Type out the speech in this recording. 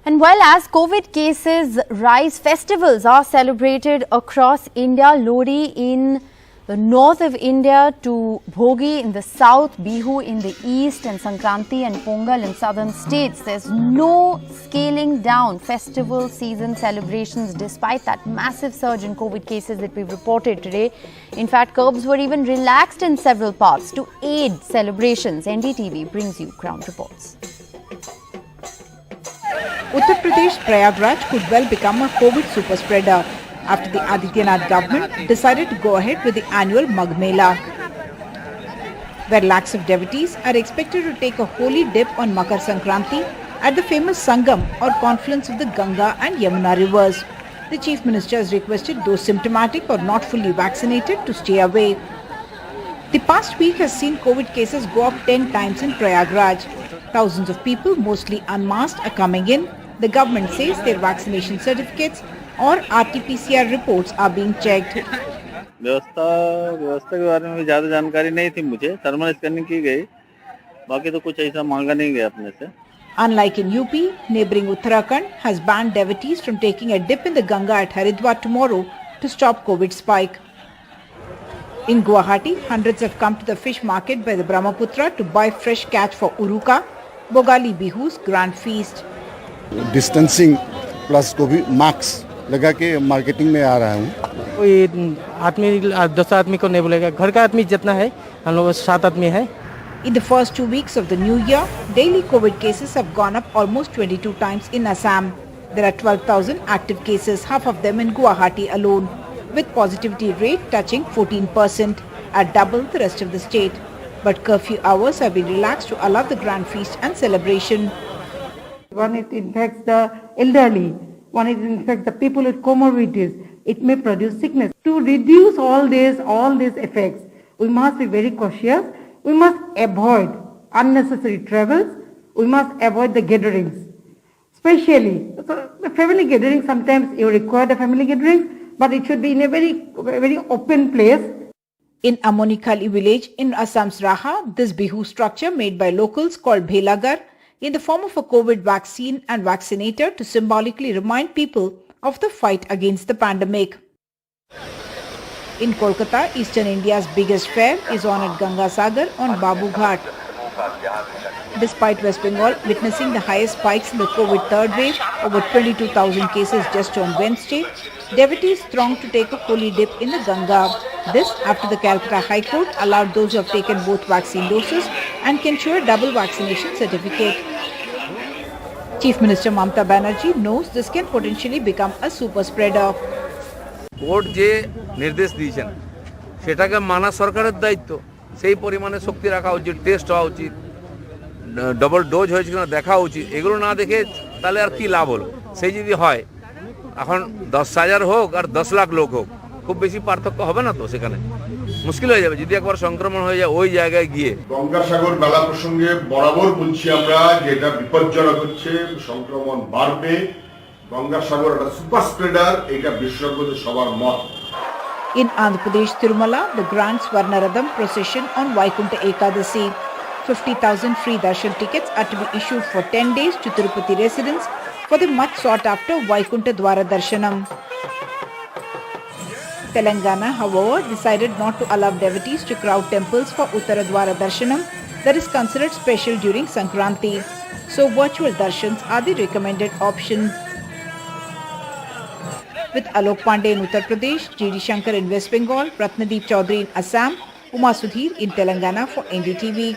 And while as COVID cases rise, festivals are celebrated across India. Lohri in the north of India to Bhogi in the south, Bihu in the east and Sankranti and Pongal in southern states. There's no scaling down festival season celebrations despite that massive surge in COVID cases that we've reported today. In fact, curbs were even relaxed in several parts to aid celebrations. NDTV brings you ground reports. Uttar Pradesh Prayagraj could well become a COVID super spreader after the Adityanath government decided to go ahead with the annual Magh Mela, where lakhs of devotees are expected to take a holy dip on Makar Sankranti at the famous Sangam or confluence of the Ganga and Yamuna rivers. The Chief Minister has requested those symptomatic or not fully vaccinated to stay away. The past week has seen COVID cases go up 10 times in Prayagraj. Thousands of people, mostly unmasked, are coming in. The government says their vaccination certificates or RT-PCR reports are being checked. व्यवस्था के बारे में ज़्यादा जानकारी नहीं थी मुझे. Thermal scanning की गई. बाकी तो कुछ ऐसा मांगा नहीं गया अपने से. Unlike in UP, neighbouring Uttarakhand has banned devotees from taking a dip in the Ganga at Haridwar tomorrow to stop COVID spike. In Guwahati, hundreds have come to the fish market by the Brahmaputra to buy fresh catch for Uruka, Bogali Bihu's grand feast. Distancing plus को भी mask लगा के marketing में आ रहा हूँ. कोई आदमी 10 आदमी को नहीं बोलेगा. घर का आदमी जितना है हम लोग 7 आदमी है. In the first 2 weeks of the new year, daily COVID cases have gone up almost 22 times in Assam. There are 12,000 active cases, half of them in Guwahati alone, with positivity rate touching 14%, at double the rest of the state. But curfew hours have been relaxed to allow the grand feast and celebration. One, it infects the elderly. One, it infects the people with comorbidities. It may produce sickness. To reduce all these effects, we must be very cautious. We must avoid unnecessary travels. We must avoid the gatherings. Especially, so the family gatherings, sometimes you require the family gatherings, but it should be in a very open place. In Amonikhali village in Assam's Raha, this Bihu structure made by locals called Bhelagar in the form of a COVID vaccine and vaccinator to symbolically remind people of the fight against the pandemic. In Kolkata, Eastern India's biggest fair is on at Ganga Sagar on Babu Ghat. Despite West Bengal witnessing the highest spikes in the COVID third wave, over 22,000 cases just on Wednesday, devotees thronged to take a holy dip in the Ganga. This after the Calcutta High Court allowed those who have taken both vaccine doses and can show a double vaccination certificate. Chief Minister Mamata Banerjee knows this can potentially become a super spreader. Court যে নির্দেশ দিয়েছেন সেটাকে মানা সরকারের দায়িত্ব. সেই পরিমাণে শক্তি রাখা উচিত, টেস্ট হওয়া উচিত, ডবল ডোজ হয়েছে কিনা দেখা উচিত. এগুলো না দেখে তাহলে আর কি লাভ হলো? সেই যদি হয় এখন 10,000 হোক আর 10 লাখ লোক হোক, খুব বেশি পার্থক্য হবে না তো. সেখানে মুশকিল হয়ে যাবে যদি একবার সংক্রমণ হয়ে যায় ওই জায়গায় গিয়ে. গঙ্গাসাগর মেলা প্রসঙ্গে বরাবর বলছি আমরা যে এটা বিপজ্জনক হচ্ছে, সংক্রমণ বাড়বে. গঙ্গাসাগর একটা সুপার স্প্রেডার, এটা বিশেষজ্ঞদের সবার মত. In Andhra Pradesh Tirumala, the Grand Swarnaradham procession on Vaikunta Ekadasi. 50,000 free darshan tickets are to be issued for 10 days to Tirupati residents for the much sought after Vaikunta Dwara Darshanam. Telangana, however, decided not to allow devotees to crowd temples for Uttara Dwara Darshanam that is considered special during Sankranti. So virtual darshans are the recommended option. With Alok Pandey in Uttar Pradesh, G.D. Shankar in West Bengal, Ratnadeep Chaudhary in Assam, Uma Sudhir in Telangana for NDTV.